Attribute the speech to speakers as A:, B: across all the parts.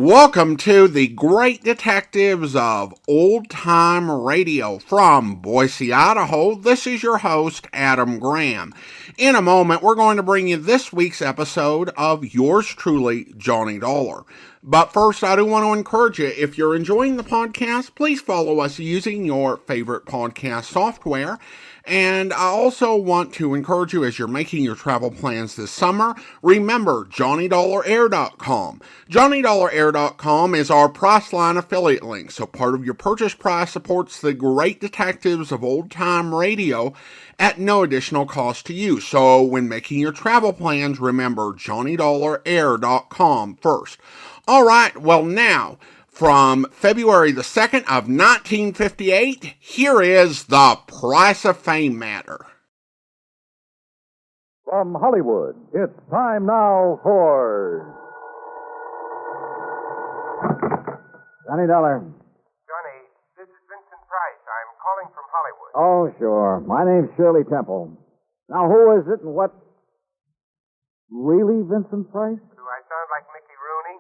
A: Welcome to the Great Detectives of Old Time Radio from Boise, Idaho. This is your host, Adam Graham. In a moment, we're going to bring you this week's episode of yours truly, Johnny Dollar. But first, I do want to encourage you, if you're enjoying the podcast, please follow us using your favorite podcast software. And I also want to encourage you as you're making your travel plans this summer, remember JohnnyDollarAir.com. JohnnyDollarAir.com is our Priceline affiliate link, so part of your purchase price supports the Great Detectives of Old Time Radio at no additional cost to you. So when making your travel plans, remember JohnnyDollarAir.com first. All right, well now, from February the 2nd of 1958, here is The Price of Fame Matter.
B: From Hollywood, it's time now for...
C: Johnny Dollar.
D: Johnny, this is Vincent Price. I'm calling from Hollywood.
C: Oh, sure. My name's Shirley Temple. Now, who is it and what? Really Vincent Price?
D: Do I sound like Mickey Rooney?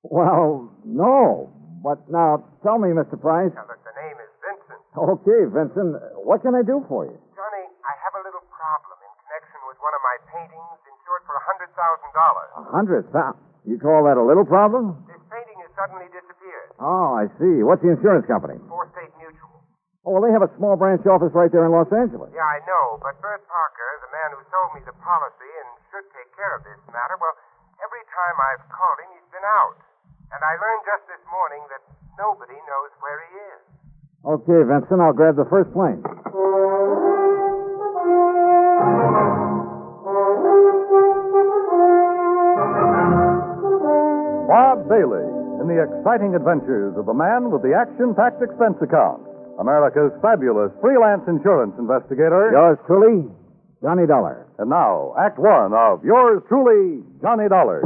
C: Well, no. But now, tell me, Mr. Price.
D: Now, look, the name is Vincent.
C: Okay, Vincent. What can I do for you?
D: Johnny, I have a little problem in connection with one of my paintings insured for $100,000.
C: $100,000? You call that a little problem?
D: This painting has suddenly disappeared.
C: Oh, I see. What's the insurance company?
D: Forrest Mutual.
C: Oh, well, they have a small branch office right there in Los Angeles.
D: Yeah, I know, but Bert Parker, the man who sold me the policy and should take care of this matter, well, every time I've called him, he's been out. And I learned just this morning that nobody knows where he is.
C: Okay, Vincent, I'll grab the first plane.
B: Bob Bailey in the exciting adventures of the man with the action-packed expense account. America's fabulous freelance insurance investigator.
C: Yours truly, Johnny Dollar.
B: And now, Act One of yours truly, Johnny Dollar.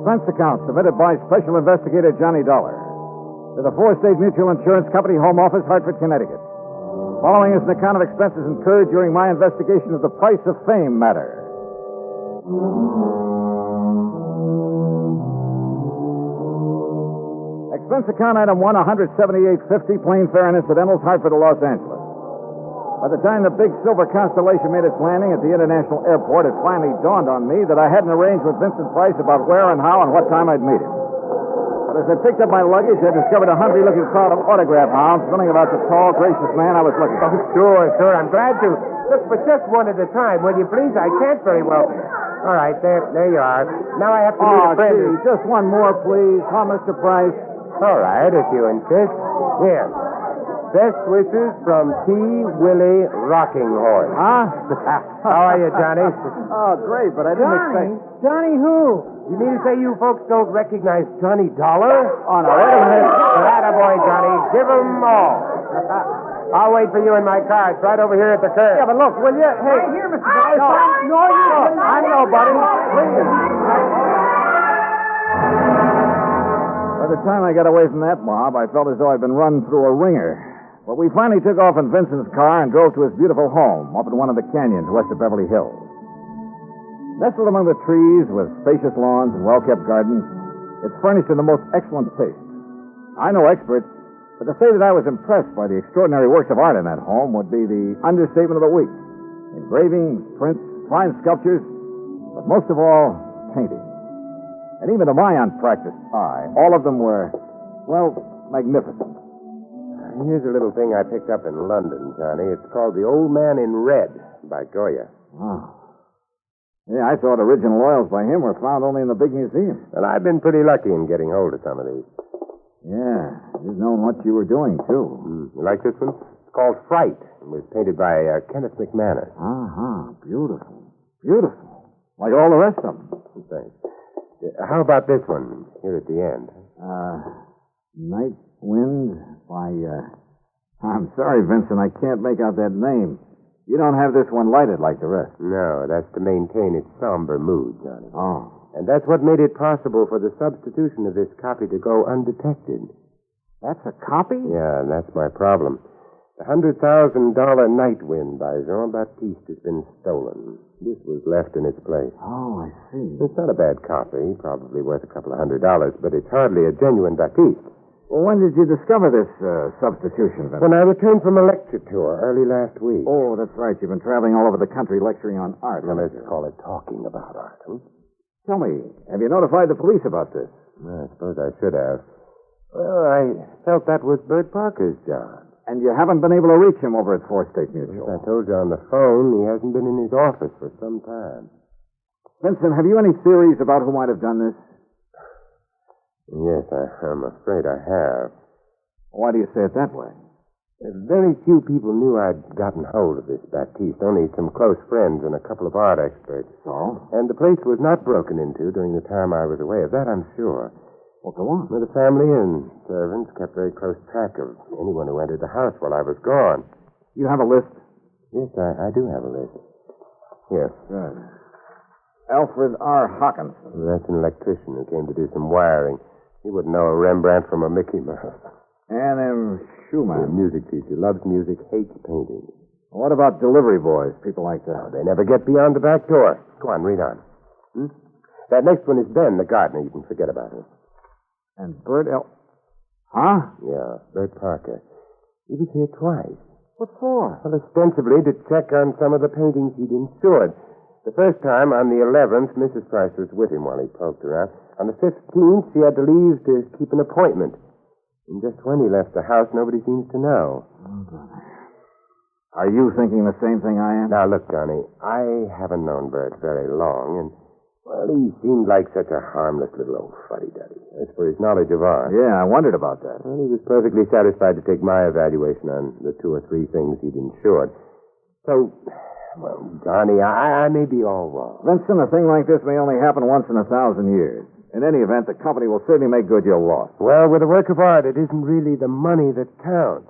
C: Expense account submitted by Special Investigator Johnny Dollar to the Four-State Mutual Insurance Company, Home Office, Hartford, Connecticut. Following is an account of expenses incurred during my investigation of the Price of Fame matter. Expense account item 1, $178.50, plane fare and incidentals, Hartford to Los Angeles. By the time the big silver Constellation made its landing at the international airport, it finally dawned on me that I hadn't arranged with Vincent Price about where and how and what time I'd meet him. But as I picked up my luggage, I discovered a hungry-looking crowd of autograph hounds running about the tall, gracious man I was looking for.
D: Oh, sure. I'm glad to. Look, but just one at a time, will you please? I can't very well. All right, there you are. Now I have to meet a friend.
C: Gee, just one more, please. Huh, Mr. Price?
D: All right, if you insist. Here. Best wishes from T. Willie Rockinghorse.
C: Huh?
D: How are you, Johnny?
C: Oh, great, but I didn't expect...
D: Johnny who? You mean to say you folks don't recognize Johnny Dollar?
C: Oh, no, wait a minute.
D: Attaboy, Johnny. Give 'em all. I'll wait for you in my car. It's right over here at the curb.
C: Yeah, but look, will you? Hey,
D: Right here, Mr. Price.
C: No, I'm nobody. Please. By the time I got away from that mob, I felt as though I'd been run through a ringer. But we finally took off in Vincent's car and drove to his beautiful home up in one of the canyons west of Beverly Hills. Nestled among the trees with spacious lawns and well-kept gardens, it's furnished in the most excellent taste. I'm no expert, but to say that I was impressed by the extraordinary works of art in that home would be the understatement of the week. Engravings, prints, fine sculptures, but most of all, painting. And even to my unpracticed eye, all of them were, well, magnificent.
D: Here's a little thing I picked up in London, Johnny. It's called The Old Man in Red by Goya.
C: Oh. Yeah, I thought original oils by him were found only in the big museum.
D: Well, I've been pretty lucky in getting hold of some of these.
C: Yeah, you've known what you were doing, too.
D: You like this one? It's called Fright. It was painted by Kenneth McNear.
C: Uh-huh. Beautiful. Beautiful. Like all the rest of them.
D: Thanks. How about this one, here at the end?
C: Night Wind by, I'm sorry, Vincent, I can't make out that name. You don't have this one lighted like the rest.
D: No, that's to maintain its somber mood, Johnny.
C: Oh.
D: And that's what made it possible for the substitution of this copy to go undetected.
C: That's a copy?
D: Yeah, and that's my problem. The $100,000 Night Wind by Jean-Baptiste has been stolen. This was left in its place.
C: Oh, I see.
D: It's not a bad copy, probably worth a couple of $100, but it's hardly a genuine Baptiste.
C: Well, when did you discover this substitution, Vincent?
D: When I returned from a lecture tour early last week.
C: Oh, that's right. You've been traveling all over the country lecturing on art.
D: Well, let's call it talking about art, huh?
C: Tell me, have you notified the police about this?
D: I suppose I should have. Well, I felt that was Bert Parker's job.
C: And you haven't been able to reach him over at Forrest State Mutual?
D: As I told you on the phone, he hasn't been in his office for some time.
C: Vincent, have you any theories about who might have done this?
D: Yes, I'm afraid I have.
C: Why do you say it that way?
D: Very few people knew I'd gotten hold of this Baptiste, only some close friends and a couple of art experts.
C: So?
D: And the place was not broken into during the time I was away. Of that I'm sure.
C: Well, go on.
D: The family and servants kept very close track of anyone who entered the house while I was gone.
C: You have a list?
D: Yes, I do have a list. Here.
C: Good. Alfred R. Hawkinson.
D: That's an electrician who came to do some wiring. He wouldn't know a Rembrandt from a Mickey Mouse.
C: Ann M.
D: A
C: Schumann.
D: music teacher. Loves music, hates painting.
C: What about delivery boys, people like that?
D: They never get beyond the back door. Go on, read on. That next one is Ben, the gardener. You can forget about him.
C: And Bert L. Huh?
D: Yeah, Bert Parker. He was here twice.
C: What for?
D: Well, ostensibly to check on some of the paintings he'd insured. The first time, on the 11th, Mrs. Price was with him while he poked around. On the 15th, she had to leave to keep an appointment. And just when he left the house, nobody seems to know.
C: Are you thinking the same thing I am?
D: Now, look, Johnny, I haven't known Bert very long, and, well, he seemed like such a harmless little old fuddy-duddy. As for his knowledge of art...
C: Yeah, I wondered about that.
D: Well, he was perfectly satisfied to take my evaluation on the 2 or 3 things he'd insured. So, well, Johnny, I may be all wrong.
C: Vincent, a thing like this may only happen once in 1,000 years. In any event, the company will certainly make good your loss.
D: Well, with a work of art, it isn't really the money that counts.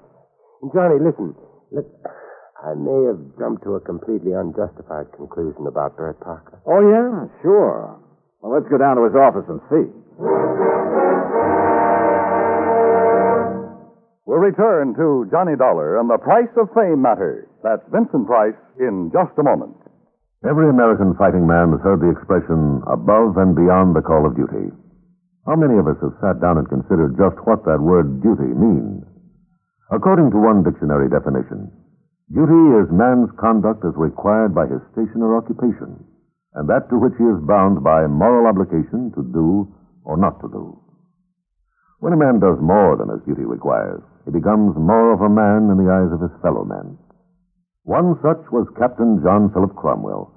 D: And Johnny, listen. Look, I may have jumped to a completely unjustified conclusion about Bert Parker.
C: Oh, yeah? Sure. Well, let's go down to his office and see.
B: We'll return to Johnny Dollar and the Price of Fame matter. That's Vincent Price in just a moment.
E: Every American fighting man has heard the expression, above and beyond the call of duty. How many of us have sat down and considered just what that word duty means? According to one dictionary definition, duty is man's conduct as required by his station or occupation, and that to which he is bound by moral obligation to do or not to do. When a man does more than his duty requires, he becomes more of a man in the eyes of his fellow men. One such was Captain John Philip Cromwell,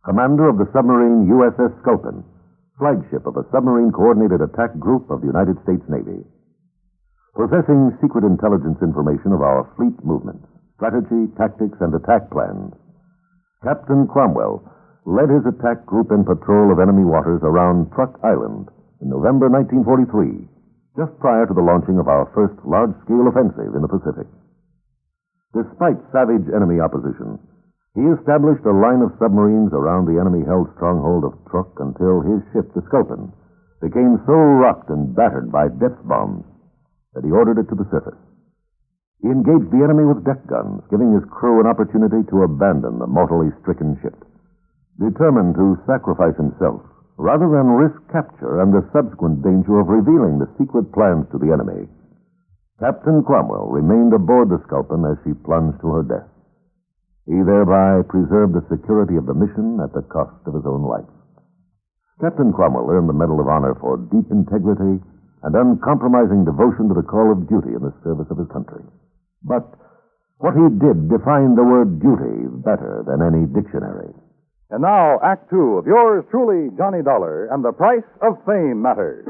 E: commander of the submarine USS Sculpin, flagship of a submarine-coordinated attack group of the United States Navy. Possessing secret intelligence information of our fleet movements, strategy, tactics, and attack plans, Captain Cromwell led his attack group in patrol of enemy waters around Truk Island in November 1943, just prior to the launching of our first large-scale offensive in the Pacific. Despite savage enemy opposition, he established a line of submarines around the enemy-held stronghold of Truk until his ship, the Sculpin, became so rocked and battered by depth bombs that he ordered it to the surface. He engaged the enemy with deck guns, giving his crew an opportunity to abandon the mortally stricken ship. Determined to sacrifice himself, rather than risk capture and the subsequent danger of revealing the secret plans to the enemy, Captain Cromwell remained aboard the Sculpin as she plunged to her death. He thereby preserved the security of the mission at the cost of his own life. Captain Cromwell earned the Medal of Honor for deep integrity and uncompromising devotion to the call of duty in the service of his country. But what he did defined the word duty better than any dictionary.
B: And now, Act Two of yours truly, Johnny Dollar, and the Price of Fame matter.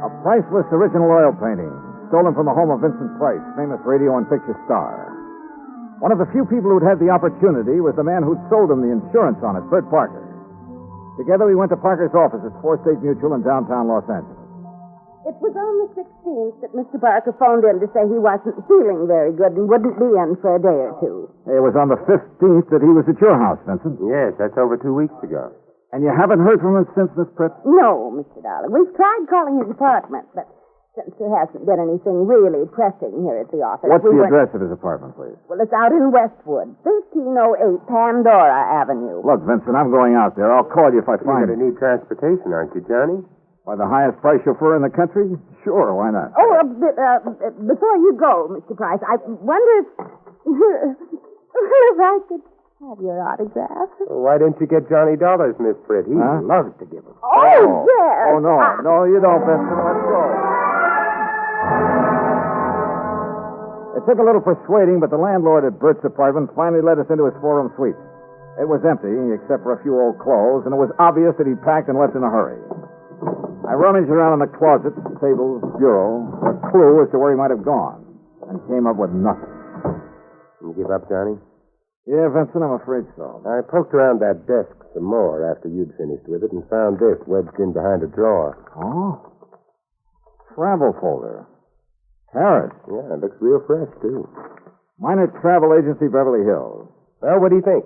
C: A priceless original oil painting, stolen from the home of Vincent Price, famous radio and picture star. One of the few people who'd had the opportunity was the man who'd sold him the insurance on it, Bert Parker. Together we went to Parker's office at Forrest State Mutual in downtown Los Angeles.
F: It was on the 16th that Mr. Parker phoned in to say he wasn't feeling very good and wouldn't be in for a day or two.
C: It was on the 15th that he was at your house, Vincent.
D: Yes, that's over 2 weeks ago.
C: And you haven't heard from him since, Miss Pritt?
F: No, Mr. Dollar. We've tried calling his apartment, but since there hasn't been anything really pressing here at the office...
C: What's the address of his apartment, please?
F: Well, it's out in Westwood, 1308 Pandora Avenue.
C: Look, Vincent, I'm going out there. I'll call you if I find
D: You're going to need transportation, aren't you, Johnny?
C: By the highest price chauffeur in the country? Sure, why not?
F: Oh, before you go, Mr. Price, I wonder if... if I could have your autograph.
D: Well, why didn't you get Johnny Dollars, Miss Pritt? He loves to give them.
F: Oh, yes.
C: Oh, no. No, you don't, Vincent. Let's go. It took a little persuading, but the landlord at Bert's apartment finally let us into his four-room suite. It was empty, except for a few old clothes, and it was obvious that he'd packed and left in a hurry. I rummaged around in the closet, tables, bureau, for a clue as to where he might have gone, and came up with nothing.
D: You give up, Johnny?
C: Yeah, Vincent, I'm afraid so.
D: I poked around that desk some more after you'd finished with it and found this wedged in behind a drawer.
C: Oh? Travel folder. Paris.
D: Yeah, it looks real fresh, too.
C: Minor Travel Agency, Beverly Hills.
D: Well, what do you think?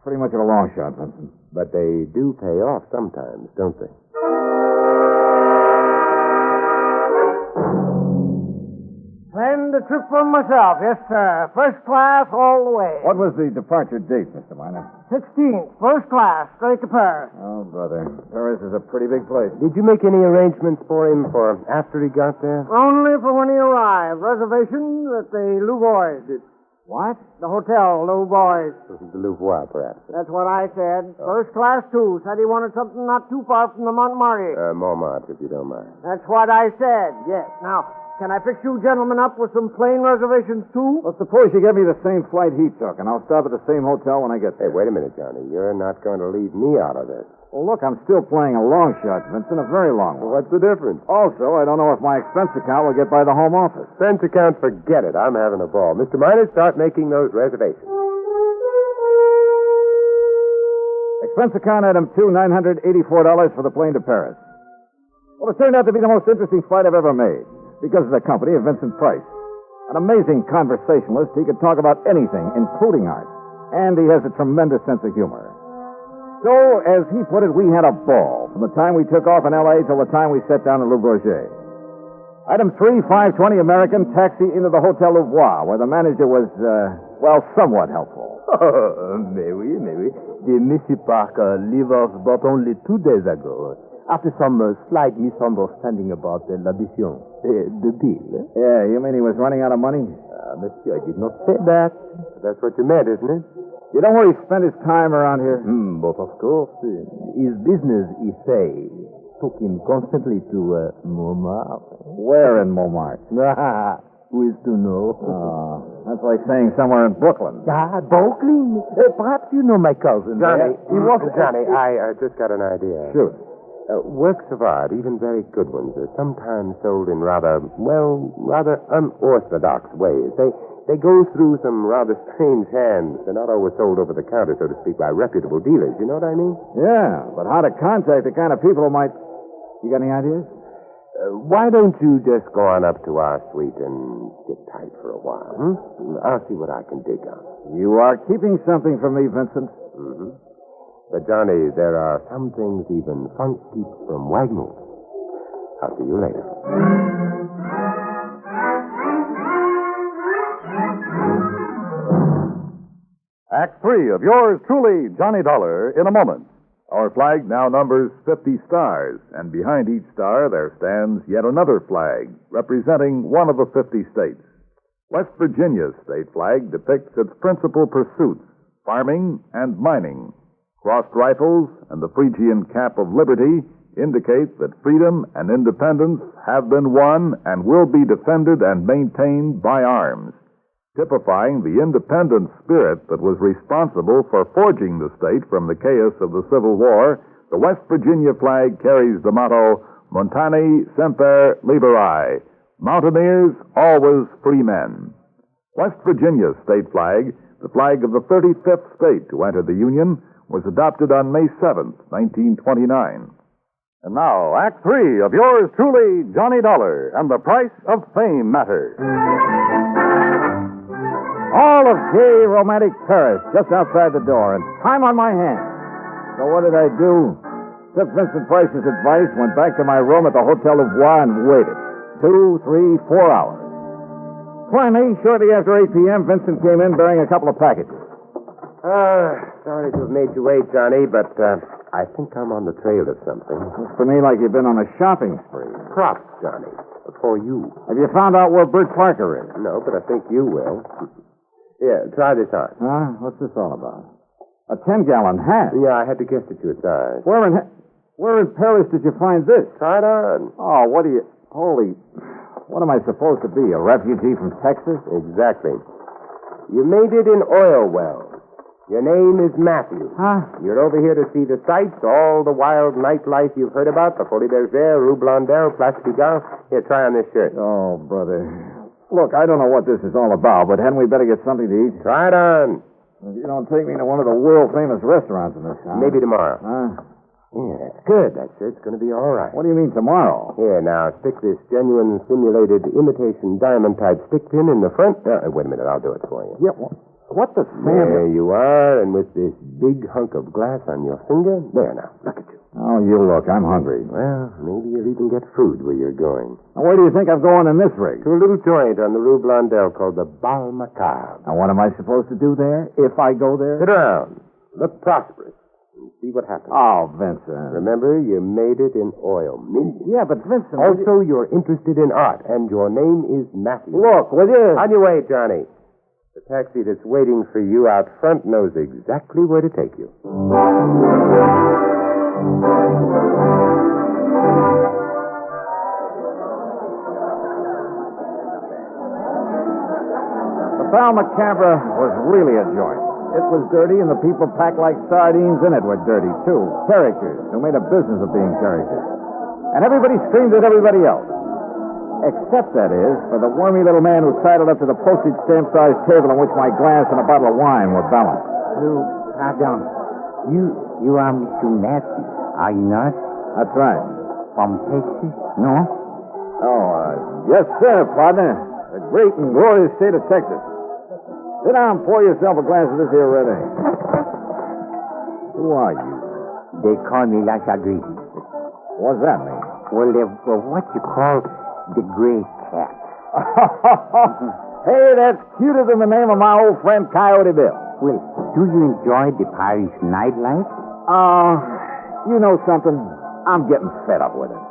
C: Pretty much of a long shot, Vincent.
D: But they do pay off sometimes, don't they?
G: Planned a trip for myself, yes, sir. First class all the way.
C: What was the departure date, Mr. Miner?
G: 16th, first class, straight to Paris.
C: Oh, brother. Paris is a pretty big place.
D: Did you make any arrangements for him for after he got there?
G: Only for when he arrived. Reservations at the Louvois.
C: What?
G: The hotel, Louvois.
D: The Louvois, perhaps.
G: That's what I said. First class, too. Said he wanted something not too far from the Montmartre.
D: Montmartre, if you don't mind.
G: That's what I said, yes. Now, can I fix you gentlemen up with some plane reservations, too?
C: Well, suppose you give me the same flight he took, and I'll stop at the same hotel when I get
D: Hey,
C: there.
D: wait a minute, Johnny. You're not going to leave me out of this.
C: Well, look, I'm still playing a long shot, Vincent, a very long one.
D: What's the difference?
C: Also, I don't know if my expense account will get by the home office.
D: Expense account, forget it. I'm having a ball. Mr. Miner, start making those reservations.
C: Expense account item 2, $984 for the plane to Paris. Well, it turned out to be the most interesting flight I've ever made because of the company of Vincent Price. An amazing conversationalist. He could talk about anything, including art. And he has a tremendous sense of humor. So, as he put it, we had a ball from the time we took off in L.A. till the time we set down in Le Bourget. Item 3, 520 American, taxi into the Hotel Louvois, where the manager was, somewhat helpful.
H: Oh, mais oui. The Monsieur Parker leave us but only 2 days ago, after some slight misunderstanding about l'addition, the deal.
C: Yeah, you mean he was running out of money?
H: Monsieur, I did not say that.
D: That's what you meant, isn't it?
C: You know where he spent his time around here?
H: But of course, his business, he say, took him constantly to Montmartre.
C: Where in Montmartre?
H: Who is to know?
C: That's like saying somewhere in Brooklyn.
H: Brooklyn? Perhaps you know my cousin.
D: Johnny,
H: he was...
D: Johnny, I just got an idea.
C: Shoot.
D: Works of art, even very good ones, are sometimes sold in rather unorthodox ways. They go through some rather strange hands. They're not always sold over the counter, so to speak, by reputable dealers. You know what I mean?
C: Yeah, but how to contact the kind of people who might... You got any ideas?
D: Why don't you just go on up to our suite and sit tight for a while, I'll see what I can dig up.
C: You are keeping something from me, Vincent.
D: Mm-hmm. But, Johnny, there are some things even funk keeps from Wagner. I'll see you later.
B: Act 3 of yours truly, Johnny Dollar, in a moment. Our flag now numbers 50 stars, and behind each star there stands yet another flag, representing one of the 50 states. West Virginia's state flag depicts its principal pursuits, farming and mining. Crossed rifles and the Phrygian cap of liberty indicate that freedom and independence have been won and will be defended and maintained by arms. Typifying the independent spirit that was responsible for forging the state from the chaos of the Civil War, the West Virginia flag carries the motto, Montani Semper Liberi, Mountaineers, always free men. West Virginia's state flag, the flag of the 35th state to enter the Union, was adopted on May 7th, 1929. And now, Act 3 of yours truly, Johnny Dollar, and the price of fame matter.
C: All of gay, romantic Paris just outside the door, and time on my hands. So what did I do? Took Vincent Price's advice, went back to my room at the Hotel of Bois, and waited. 2, 3, 4 hours. Finally, shortly after 8 p.m., Vincent came in bearing a couple of packages.
D: Sorry to have made you wait, Johnny, but I think I'm on the trail of something.
C: Looks to me like you've been on a shopping spree.
D: Props, Johnny. For you.
C: Have you found out where Bert Parker is?
D: No, but I think you will. Yeah, try this on.
C: Huh? What's this all about? A 10-gallon hat?
D: Yeah, I had to guess at your size.
C: Where in Paris did you find this?
D: Try it on.
C: Oh, what do you... Holy... What am I supposed to be, a refugee from Texas?
D: Exactly. You made it in oil wells. Your name is Matthew.
C: Huh?
D: You're over here to see the sights, all the wild nightlife you've heard about, the Folie Bergère, Rue Blondel, Place Pigalle. Here, try on this shirt.
C: Oh, brother. Look, I don't know what this is all about, but hadn't we better get something to eat?
D: Try it on.
C: If you don't take me to one of the world-famous restaurants in this town.
D: Maybe tomorrow.
C: Huh?
D: Yeah, that's good. That shirt's going to be all right.
C: What do you mean tomorrow?
D: Here, now, stick this genuine simulated imitation diamond-type stick pin in the front. Wait a minute, I'll do it for you.
C: Yeah, what the
D: There you are, and with this big hunk of glass on your finger. There now, look at you.
C: Oh, you look. I'm hungry.
D: Well, maybe you'll even get food where you're going.
C: Now, where do you think I'm going in this rig?
D: To a little joint on the Rue Blondel called the Bal Macabre.
C: Now, what am I supposed to do there, if I go there?
D: Sit around. Look prosperous. And see what happens.
C: Oh, Vincent.
D: Remember, you made it in oil. Millions.
C: Yeah, but Vincent...
D: Also, you're interested in art, and your name is Matthew.
C: Look, will you...
D: On your way, Johnny. The taxi that's waiting for you out front knows exactly where to take you.
C: The Bal Macabre was really a joint. It was dirty, and the people packed like sardines in it were dirty, too. Characters who made a business of being characters. And everybody screamed at everybody else. Except, that is, for the wormy little man who sidled up to the postage stamp-sized table on which my glass and a bottle of wine were balanced.
I: Pardon. You are Mr. Matthew, are you not?
C: That's right.
I: From Texas?
C: No? Yes, sir, partner. The great and glorious state of Texas. Sit down and pour yourself a glass of this here red ale. Who are you?
I: They call me La Chagrin.
C: What's that mean?
I: Well, they're what you call the gray cat.
C: Hey, that's cuter than the name of my old friend Coyote Bill.
I: Well, do you enjoy the Paris nightlife?
C: You know something? I'm getting fed up with it.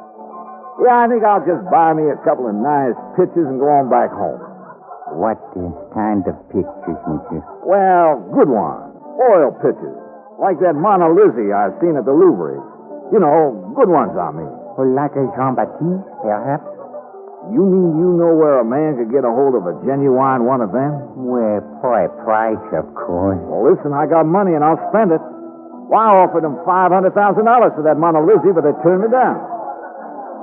C: Yeah, I think I'll just buy me a couple of nice pictures and go on back home.
I: What kind of pictures, monsieur?
C: Well, good ones. Oil pictures. Like that Mona Lisa I've seen at the Louvre. You know, good ones, I mean.
I: Well, like a Jean-Baptiste, perhaps?
C: You mean you know where a man could get a hold of a genuine one of them?
I: Well, for a price, of course.
C: Well, listen, I got money and I'll spend it. Well, I offered them $500,000 for that Mona Lisa, but they turned me down.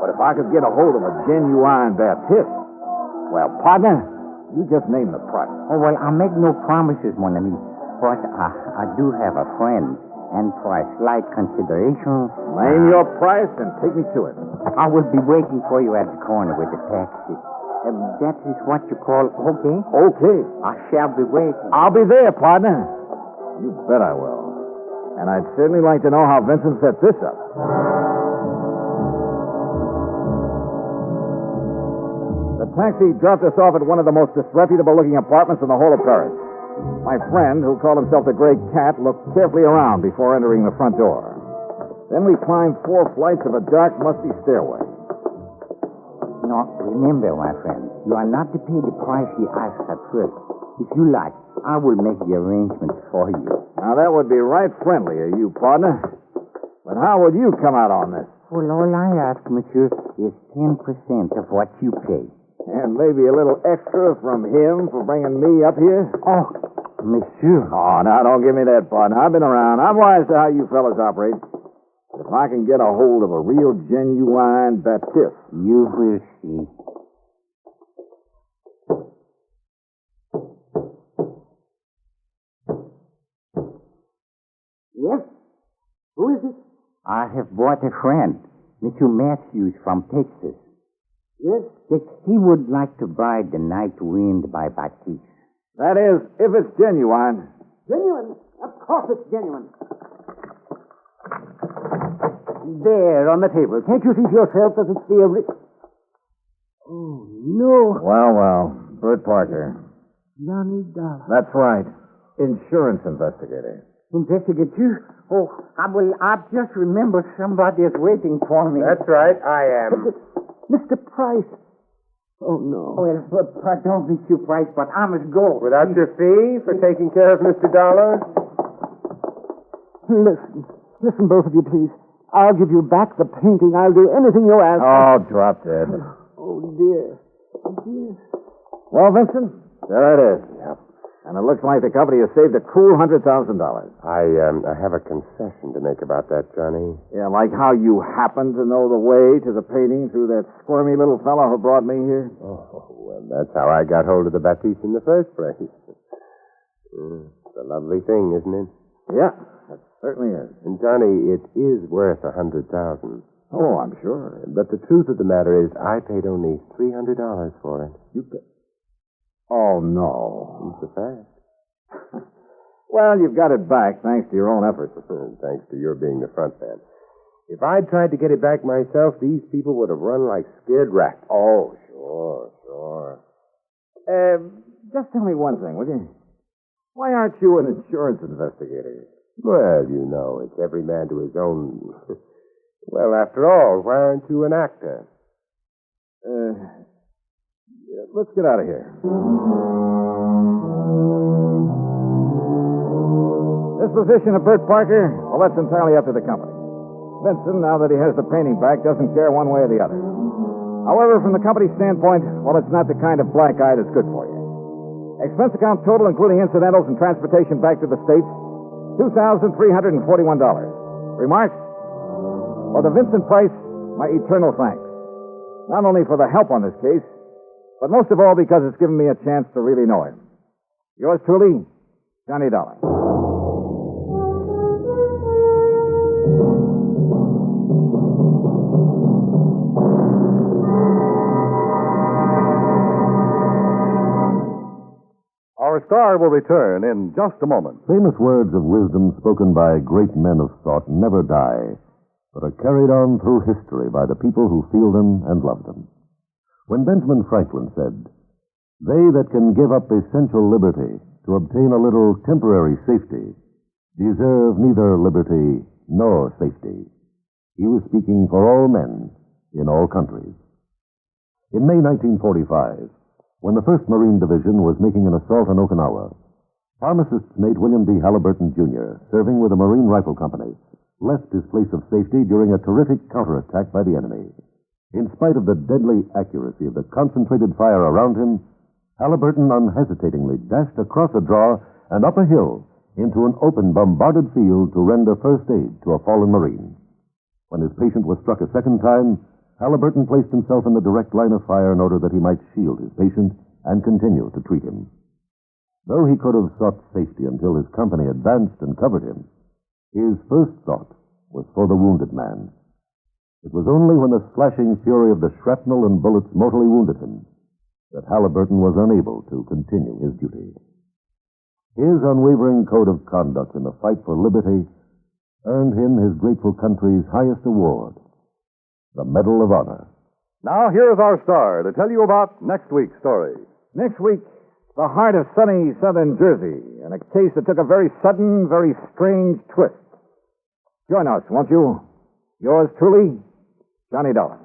C: But if I could get a hold of a genuine Baptiste, well, partner, you just name the price.
I: Oh, well, I'll make no promises, mon ami. But I do have a friend, and for a slight consideration...
C: Name your price and take me to it.
I: I will be waiting for you at the corner with the taxi. That is what you call okay?
C: Okay.
I: I shall be waiting.
C: I'll be there, partner. You bet I will. And I'd certainly like to know how Vincent set this up. The taxi dropped us off at one of the most disreputable-looking apartments in the whole of Paris. My friend, who called himself the Gray Cat, looked carefully around before entering the front door. Then we climbed 4 flights of a dark, musty stairway.
I: No, remember, my friend, you are not to pay the price you asked at first. If you like, I will make the arrangements for you.
C: Now, that would be right friendly of you, partner. But how would you come out on this?
I: Well, all I ask, monsieur, is 10% of what you pay.
C: And maybe a little extra from him for bringing me up here?
I: Oh, monsieur.
C: Oh, now, don't give me that, partner. I've been around. I'm wise to how you fellas operate. If I can get a hold of a real, genuine Baptiste...
I: You will see.
G: Yes? Who is it?
I: I have brought a friend, Mr. Matthews from Texas.
G: Yes?
I: He would like to buy The Night Wind by Baptiste.
C: That is, if it's genuine.
G: Genuine? Of course it's genuine. there on the table. Can't you see for yourself that it's the Oh, no.
C: Well. Bert Parker.
G: Johnny Dollar.
C: That's right. Insurance investigator.
G: Investigate you?
I: Oh, I've just remembered somebody is waiting for me.
D: That's right, I am.
G: Mr. Price. Oh, no.
I: Well, pardon me, Mr. Price, but I must go.
D: Without your fee for taking care of Mr. Dollar?
G: Listen, both of you, please. I'll give you back the painting. I'll do anything you ask.
C: Oh, drop dead.
G: Oh, dear.
C: Well, Vincent, there it is. Yep. And it looks like the company has saved a cool $100,000.
D: I have a concession to make about that, Johnny.
C: Yeah, like how you happen to know the way to the painting through that squirmy little fellow who brought me here.
D: Oh, well, that's how I got hold of the Baptiste in the first place. It's a lovely thing, isn't it?
C: Yeah, it certainly is.
D: And, Johnny, it is worth $100,000.
C: Oh, I'm sure.
D: But the truth of the matter is, I paid only $300 for it.
C: You paid? Oh, no.
D: It's a fact.
C: Well, you've got it back thanks to your own efforts.
D: Thanks to your being the front man. If I'd tried to get it back myself, these people would have run like scared rats.
C: Oh, sure. Just tell me one thing, will you? Why aren't you an insurance investigator?
D: Well, you know, it's every man to his own. Well, after all, why aren't you an actor?
C: Let's get out of here. Disposition of Bert Parker? Well, that's entirely up to the company. Vincent, now that he has the painting back, doesn't care one way or the other. However, from the company's standpoint, well, it's not the kind of black eye that's good for you. Expense account total, including incidentals and transportation back to the States, $2,341. Remarks? For the Vincent Price, my eternal thanks. Not only for the help on this case, but most of all because it's given me a chance to really know him. Yours truly, Johnny Dollar.
B: Our star will return in just a moment.
E: Famous words of wisdom spoken by great men of thought never die, but are carried on through history by the people who feel them and love them. When Benjamin Franklin said, "They that can give up essential liberty to obtain a little temporary safety deserve neither liberty nor safety," he was speaking for all men in all countries. In May 1945, when the 1st Marine Division was making an assault on Okinawa, pharmacist Nate William D. Halliburton, Jr., serving with the Marine Rifle Company, left his place of safety during a terrific counterattack by the enemy. In spite of the deadly accuracy of the concentrated fire around him, Halliburton unhesitatingly dashed across a draw and up a hill into an open, bombarded field to render first aid to a fallen Marine. When his patient was struck a second time, Halliburton placed himself in the direct line of fire in order that he might shield his patient and continue to treat him. Though he could have sought safety until his company advanced and covered him, his first thought was for the wounded man. It was only when the slashing fury of the shrapnel and bullets mortally wounded him that Halliburton was unable to continue his duty. His unwavering code of conduct in the fight for liberty earned him his grateful country's highest award, the Medal of Honor.
B: Now, here's our star to tell you about next week's story.
C: Next week, the heart of sunny southern Jersey, and a case that took a very sudden, very strange twist. Join us, won't you? Yours truly, Johnny Dollar.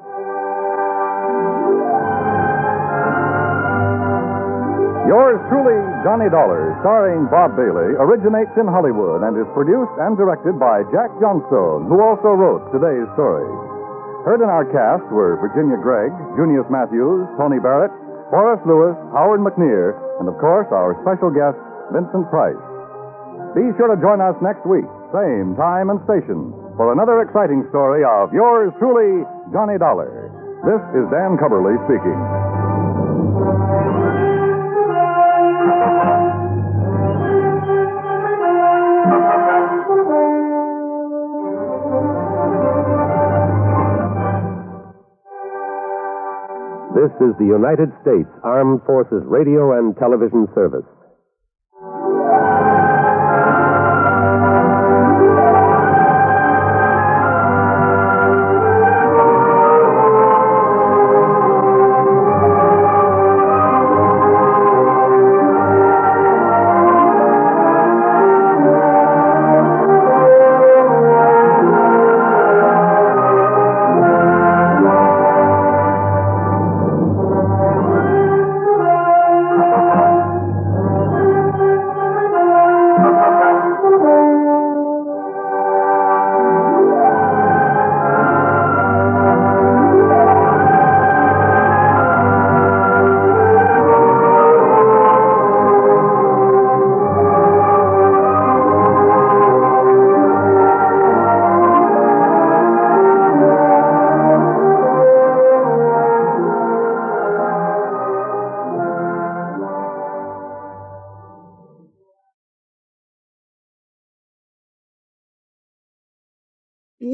B: Yours truly, Johnny Dollar, starring Bob Bailey, originates in Hollywood and is produced and directed by Jack Johnstone, who also wrote today's story. Heard in our cast were Virginia Gregg, Junius Matthews, Tony Barrett, Forrest Lewis, Howard McNear, and of course our special guest, Vincent Price. Be sure to join us next week, same time and station, for another exciting story of yours truly, Johnny Dollar. This is Dan Cubberly speaking.
J: This is the United States Armed Forces Radio and Television Service.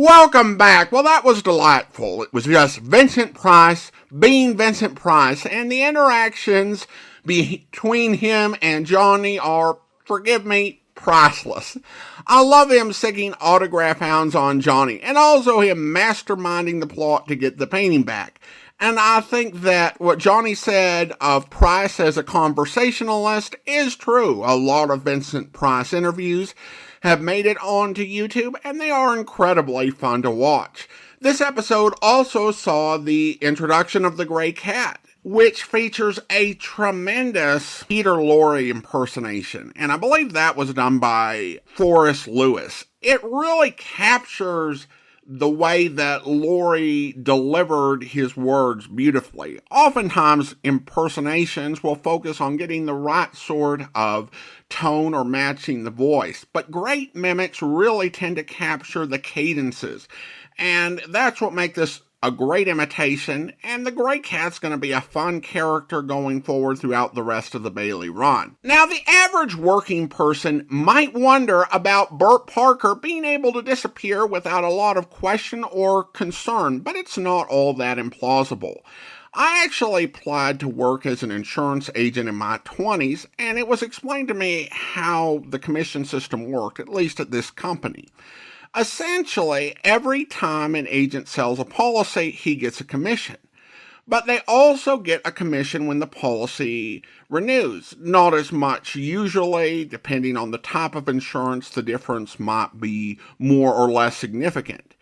A: Welcome back. Well, that was delightful. It was just Vincent Price being Vincent Price, and the interactions between him and Johnny are, forgive me, priceless. I love him singing autograph hounds on Johnny, and also him masterminding the plot to get the painting back. And I think that what Johnny said of Price as a conversationalist is true. A lot of Vincent Price interviews have made it onto YouTube, and they are incredibly fun to watch. This episode also saw the introduction of the Gray Cat, which features a tremendous Peter Lorre impersonation, and I believe that was done by Forrest Lewis. It really captures the way that Lorre delivered his words beautifully. Oftentimes, impersonations will focus on getting the right sort of tone or matching the voice, but great mimics really tend to capture the cadences, and that's what makes this a great imitation, and the Gray Cat's going to be a fun character going forward throughout the rest of the Bailey run. Now, the average working person might wonder about Burt Parker being able to disappear without a lot of question or concern, but it's not all that implausible. I actually applied to work as an insurance agent in my 20s, and it was explained to me how the commission system worked, at least at this company. Essentially, every time an agent sells a policy, he gets a commission. But they also get a commission when the policy renews. Not as much usually, depending on the type of insurance, the difference might be more or less significant.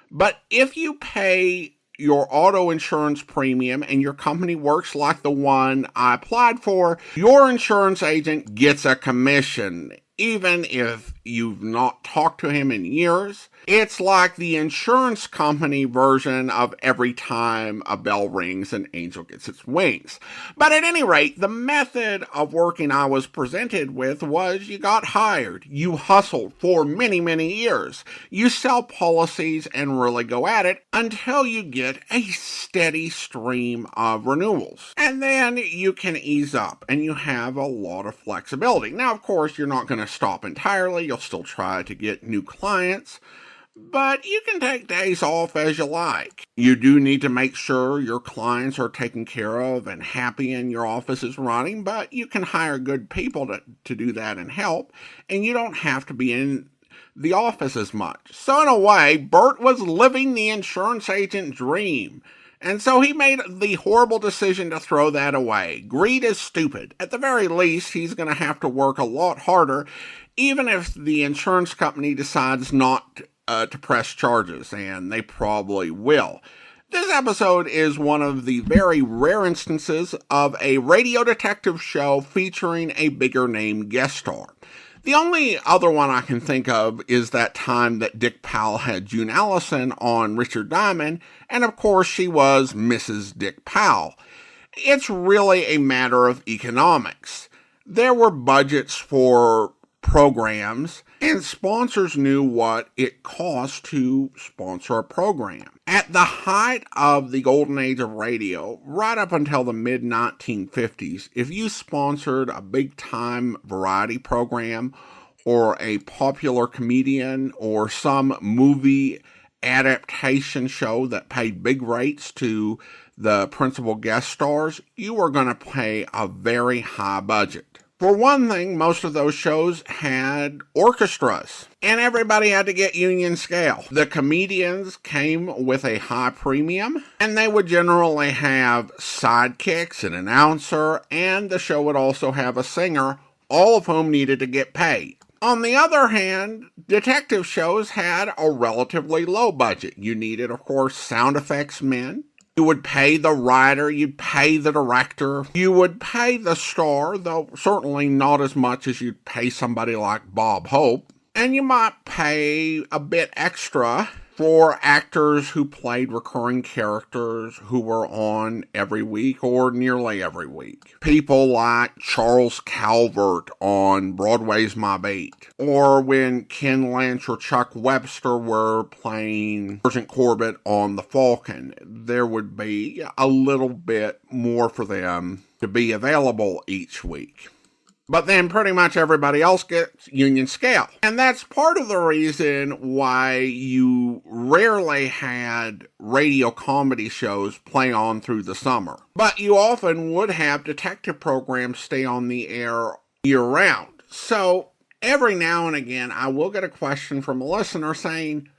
A: But if you pay your auto insurance premium and your company works like the one I applied for, your insurance agent gets a commission. Even if you've not talked to him in years, it's like the insurance company version of every time a bell rings an angel gets its wings. But at any rate, the method of working I was presented with was you got hired, you hustled for many, many years, you sell policies and really go at it until you get a steady stream of renewals. And then you can ease up and you have a lot of flexibility. Now, of course, you're not going to stop entirely. You'll still try to get new clients, but you can take days off as you like. You do need to make sure your clients are taken care of and happy and your office is running, but you can hire good people to do that and help, and you don't have to be in the office as much. So in a way, Bert was living the insurance agent dream. And so he made the horrible decision to throw that away. Greed is stupid. At the very least, he's going to have to work a lot harder, even if the insurance company decides not to press charges, and they probably will. This episode is one of the very rare instances of a radio detective show featuring a bigger name guest star. The only other one I can think of is that time that Dick Powell had June Allison on Richard Diamond, and of course she was Mrs. Dick Powell. It's really a matter of economics. There were budgets for programs, and sponsors knew what it cost to sponsor a program. At the height of the golden age of radio, right up until the mid-1950s, if you sponsored a big-time variety program or a popular comedian or some movie adaptation show that paid big rates to the principal guest stars, you were going to pay a very high budget. For one thing, most of those shows had orchestras, and everybody had to get union scale. The comedians came with a high premium, and they would generally have sidekicks, an announcer, and the show would also have a singer, all of whom needed to get paid. On the other hand, detective shows had a relatively low budget. You needed, of course, sound effects men. You would pay the writer, you'd pay the director, you would pay the star, though certainly not as much as you'd pay somebody like Bob Hope. And you might pay a bit extra for actors who played recurring characters who were on every week or nearly every week. People like Charles Calvert on Broadway's My Bait, or when Ken Lynch or Chuck Webster were playing Sergeant Corbett on The Falcon, there would be a little bit more for them to be available each week. but then pretty much everybody else gets union scale. And that's part of the reason why you rarely had radio comedy shows play on through the summer. But you often would have detective programs stay on the air year-round. So every now and again, I will get a question from a listener saying,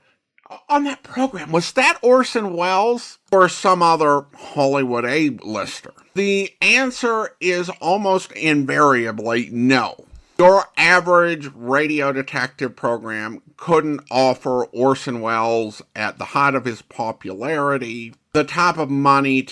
A: on that program, was that Orson Welles or some other Hollywood A-lister? The answer is almost invariably no. Your average radio detective program couldn't offer Orson Welles, at the height of his popularity, the type of money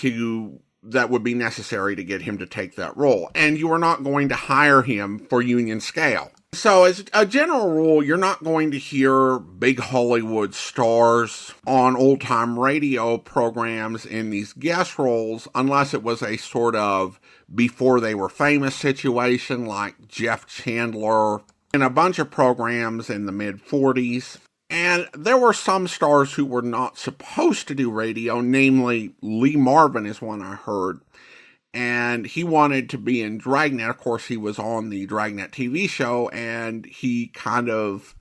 A: that would be necessary to get him to take that role. And you are not going to hire him for union scale. So as a general rule, you're not going to hear big Hollywood stars on old-time radio programs in these guest roles unless it was a sort of before they were famous situation like Jeff Chandler in a bunch of programs in the mid-40s. And there were some stars who were not supposed to do radio, namely Lee Marvin is one I heard. And he wanted to be in Dragnet. Of course, he was on the Dragnet TV show, and he kind of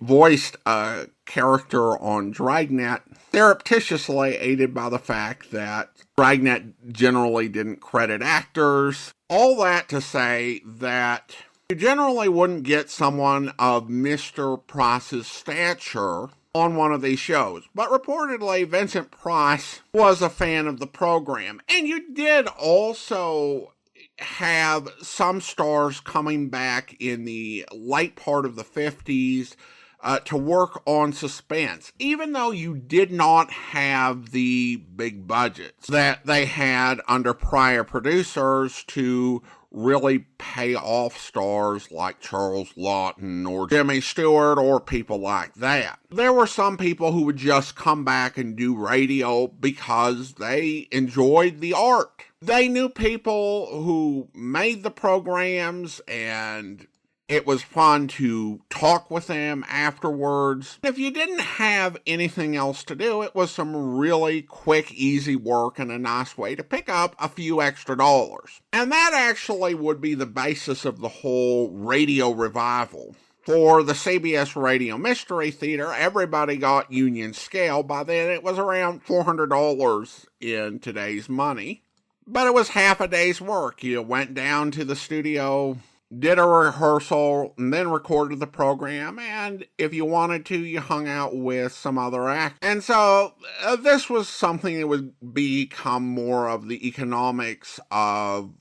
A: voiced a character on Dragnet, surreptitiously aided by the fact that Dragnet generally didn't credit actors. All that to say that you generally wouldn't get someone of Mr. Price's stature on one of these shows. But reportedly, Vincent Price was a fan of the program. And you did also have some stars coming back in the late part of the 50s to work on suspense, even though you did not have the big budgets that they had under prior producers to really pay off stars like Charles Lawton or Jimmy Stewart or people like that. There were some people who would just come back and do radio because they enjoyed the art. They knew people who made the programs, and it was fun to talk with them afterwards. If you didn't have anything else to do, it was some really quick, easy work and a nice way to pick up a few extra dollars. And that actually would be the basis of the whole radio revival. For the CBS Radio Mystery Theater, everybody got union scale. By then, it was around $400 in today's money. But it was half a day's work. You went down to the studio, did a rehearsal, and then recorded the program, and if you wanted to, you hung out with some other actors. And so this was something that would become more of the economics of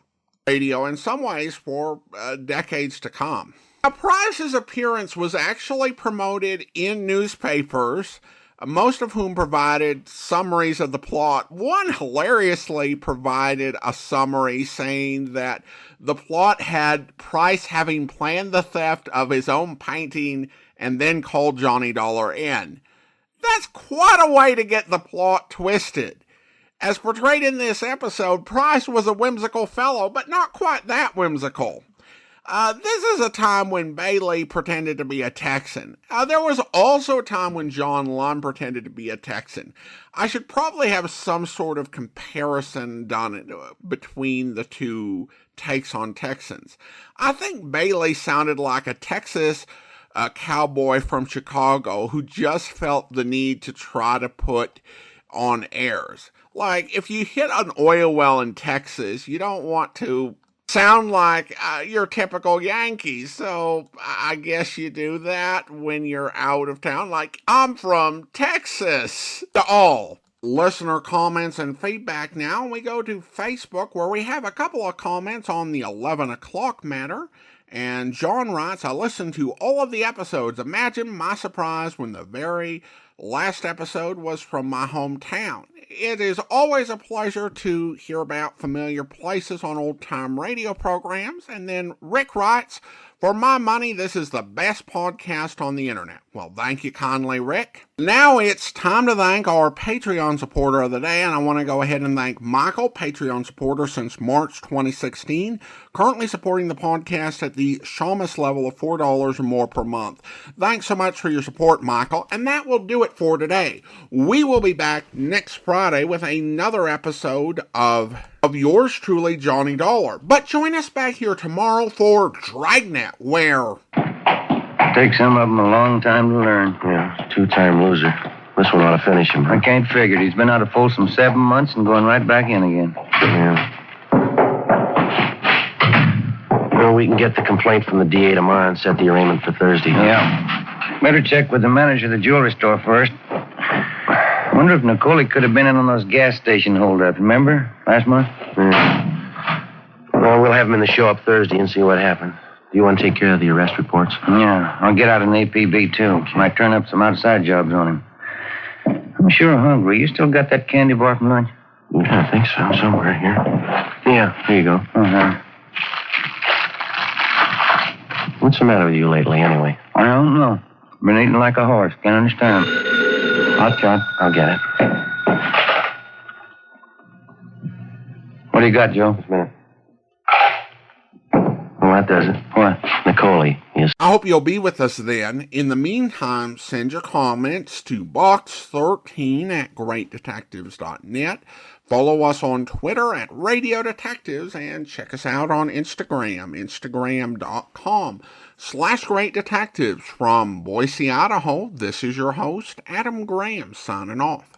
A: radio in some ways for decades to come. Now, Price's appearance was actually promoted in newspapers, most of whom provided summaries of the plot. One hilariously provided a summary saying that the plot had Price having planned the theft of his own painting and then called Johnny Dollar in. That's quite a way to get the plot twisted. As portrayed in this episode, Price was a whimsical fellow, but not quite that whimsical. This is a time when Bailey pretended to be a Texan. There was also a time when John Lund pretended to be a Texan. I should probably have some sort of comparison done between the two takes on Texans. I think Bailey sounded like a Texas cowboy from Chicago who just felt the need to try to put on airs. Like, if you hit an oil well in Texas, you don't want to sound like your typical Yankees, so I guess you do that when you're out of town. Like, I'm from Texas. To all listener comments and feedback now, we go to Facebook, where we have a couple of comments on the 11 o'clock matter. And John writes, I listened to all of the episodes. Imagine my surprise when the very last episode was from my hometown. It is always a pleasure to hear about familiar places on old-time radio programs. And then Rick writes, for my money, this is the best podcast on the internet. Well, thank you kindly, Rick. Now it's time to thank our Patreon supporter of the day, and I want to go ahead and thank Michael, Patreon supporter since March 2016, currently supporting the podcast at the Shamus level of $4 or more per month. Thanks so much for your support, Michael, and that will do it it for today. We will be back next Friday with another episode of yours truly, Johnny Dollar. But join us back here tomorrow for Dragnet, where...
K: Takes some of them a long time to learn.
L: Yeah, two-time loser. This one ought to finish him.
K: I can't figure it. He's been out of Folsom 7 months and going right back in again.
L: Yeah. Well, we can get the complaint from the DA tomorrow and set the arraignment for Thursday.
K: Yeah. Better check with the manager of the jewelry store first. Wonder if Nicole could have been in on those gas station holdups, remember? Last month?
L: Yeah. Well, we'll have him in the show up Thursday and see what happens. Do you want to take care of the arrest reports?
K: Yeah. I'll get out an APB, too. Okay. Might turn up some outside jobs on him. I'm sure hungry. You still got that candy bar from lunch?
L: Yeah, I think so. Somewhere here. Yeah, here you go.
K: Uh-huh.
L: What's the matter with you lately, anyway?
K: I don't know. Been eating like a horse. Can't understand. Hot shot.
L: I'll get it.
K: What do you got, Joe?
L: Just a minute. Well, that does it.
K: What?
L: Nicole is...
A: I hope you'll be with us then. In the meantime, send your comments to box13@greatdetectives.net. Follow us on Twitter at Radio Detectives and check us out on Instagram, instagram.com/Great Detectives. From Boise, Idaho, this is your host, Adam Graham, signing off.